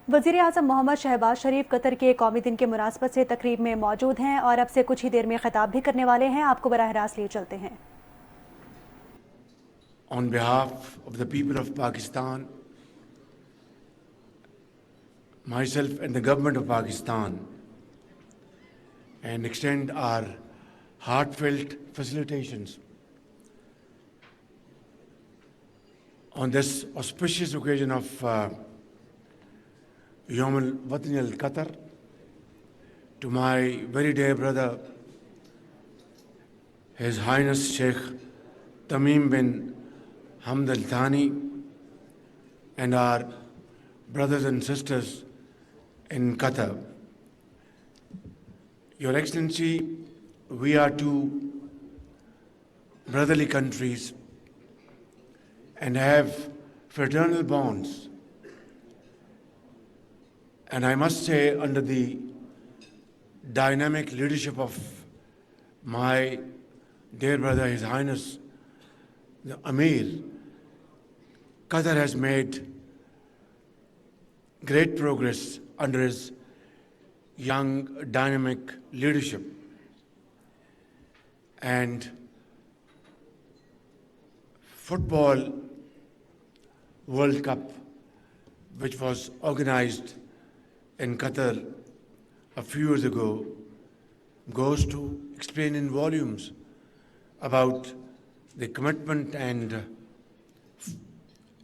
वज़ीर आज़म मोहम्मद शहबाज शरीफ कतर के कौमी दिन के मुनासबत से तकरीब में मौजूद हैं और अब से कुछ ही देर में खिताब भी करने वाले हैं। आपको बराह रास्त लिए चलते हैं। On behalf of the people of Pakistan, myself and the government of Pakistan, and extend our heartfelt felicitations on this auspicious occasion of Yawm al-Watan al-Qatar to my very dear brother, His Highness Sheikh Tamim bin Hamd Al Thani, and our brothers and sisters in Qatar. Your Excellency, we are two brotherly countries and have fraternal bonds. And I must say, under the dynamic leadership of my dear brother, His Highness the Amir, Qatar has made great progress under his young, dynamic leadership. And Football World Cup, which was organized in Qatar a few years ago, goes to explain in volumes about the commitment and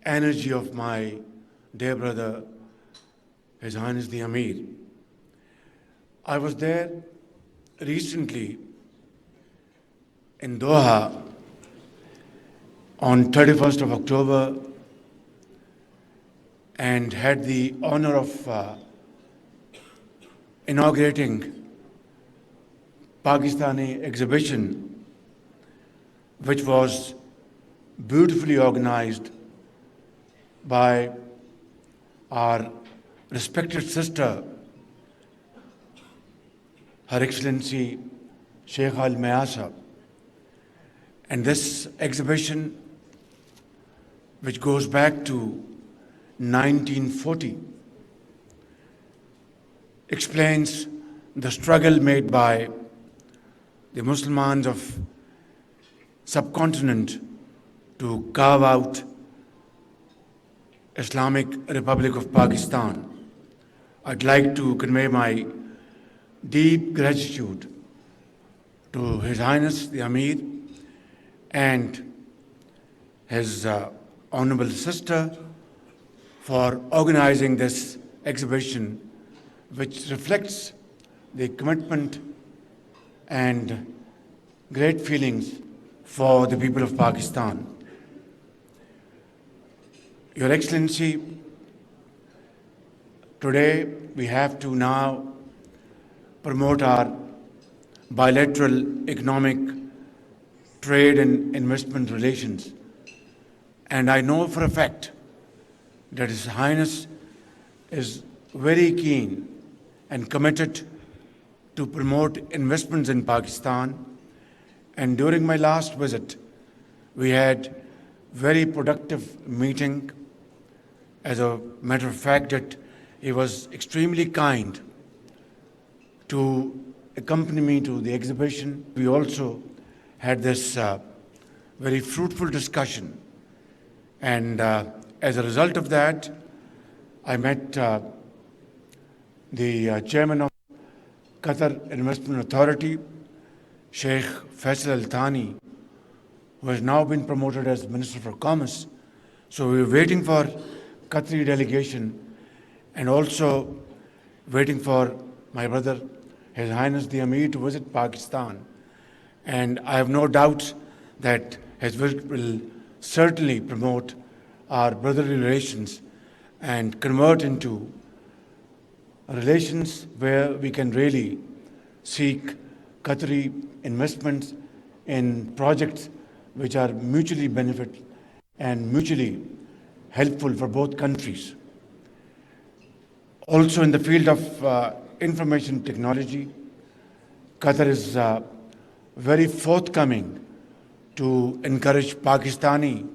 energy of my dear brother, His Highness the Amir. I was there recently in Doha on 31st of October and had the honor of inaugurating Pakistani exhibition, which was beautifully organized by our respected sister, Her Excellency Sheikh Al Mayasa. And this exhibition, which goes back to 1940, explains the struggle made by the Muslims of subcontinent to carve out Islamic Republic of Pakistan. I'd like to convey my deep gratitude to His Highness the Amir and his honorable sister for organizing this exhibition, which reflects the commitment and great feelings for the people of Pakistan. Your Excellency, today we have to now promote our bilateral economic, trade and investment relations. And I know for a fact that His Highness is very keen and committed to promote investments in Pakistan. And during my last visit, we had very productive meeting. As a matter of fact, that he was extremely kind to accompany me to the exhibition. We also had this very fruitful discussion. And as a result of that, I met the chairman of Qatar Investment Authority, Sheikh Faisal Al Thani, who has now been promoted as Minister for Commerce. So we were waiting for Qatari delegation and also waiting for my brother, His Highness the Amir, to visit Pakistan. And I have no doubt that his visit will certainly promote our brotherly relations and convert into relations where we can really seek Qatari investments in projects which are mutually benefit and mutually helpful for both countries. Also in the field of information technology, Qatar is very forthcoming to encourage Pakistani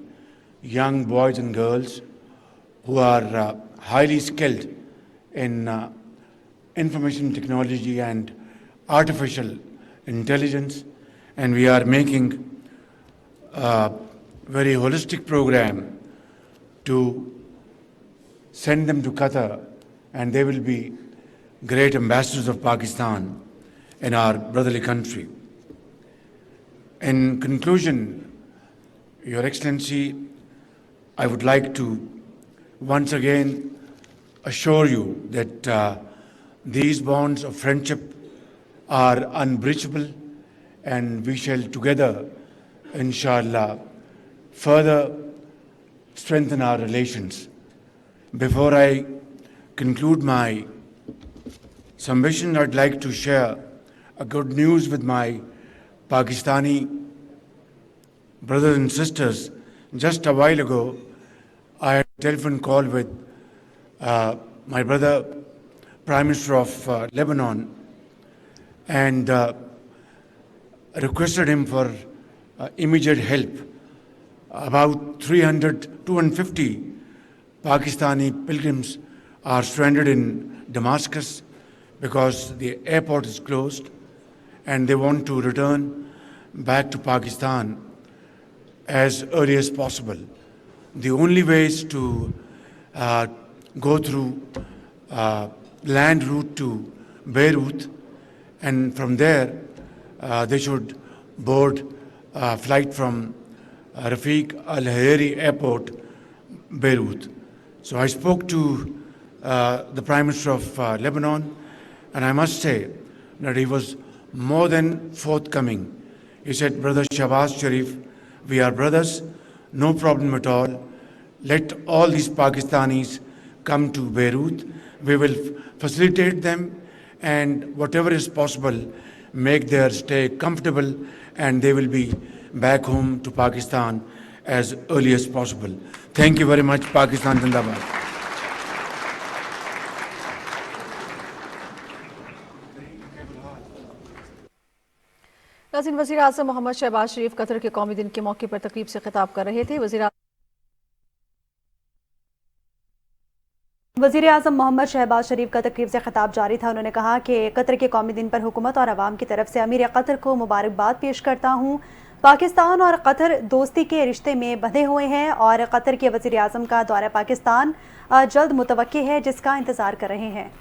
young boys and girls who are highly skilled in information technology and artificial intelligence, and we are making a very holistic program to send them to Qatar, and they will be great ambassadors of Pakistan in our brotherly country. In conclusion, Your Excellency, I would like to once again assure you that these bonds of friendship are unbreachable, and we shall together, inshallah, further strengthen our relations. Before I conclude my submission, I'd like to share a good news with my Pakistani brothers and sisters. Just a while ago, I had a telephone call with my brother, Prime Minister of Lebanon, and requested him for immediate help. About 250 Pakistani pilgrims are stranded in Damascus because the airport is closed, and they want to return back to Pakistan as early as possible. The only way is to go through land route to Beirut, and from there they should board a flight from Rafiq Al-Hariri Airport, Beirut. So I spoke to the Prime Minister of Lebanon, and I must say that he was more than forthcoming. He said, Brother Shahbaz Sharif, we are brothers, no problem at all. Let all these Pakistanis come to Beirut. We will facilitate them, and whatever is possible, make their stay comfortable, and they will be back home to Pakistan as early as possible. Thank you very much. Pakistan Zindabad. नाज़रीन, वज़ीर आज़म मोहम्मद शहबाज शरीफ Qatar के कौमी दिन के मौके पर तकरीब से खिताब कर रहे थे। वज़ीर आज़म मोहम्मद शहबाज शरीफ का तकरीब से खिताब जारी था। उन्होंने कहा कि कतर के कौमी दिन पर हुकूमत और अवाम की तरफ से अमीर कतर को मुबारकबाद पेश करता हूँ। पाकिस्तान और कतर दोस्ती के रिश्ते में बंधे हुए हैं और कतर के वज़ीर आज़म का दौरा पाकिस्तान जल्द मुतवक्की है, जिसका इंतज़ार कर रहे हैं।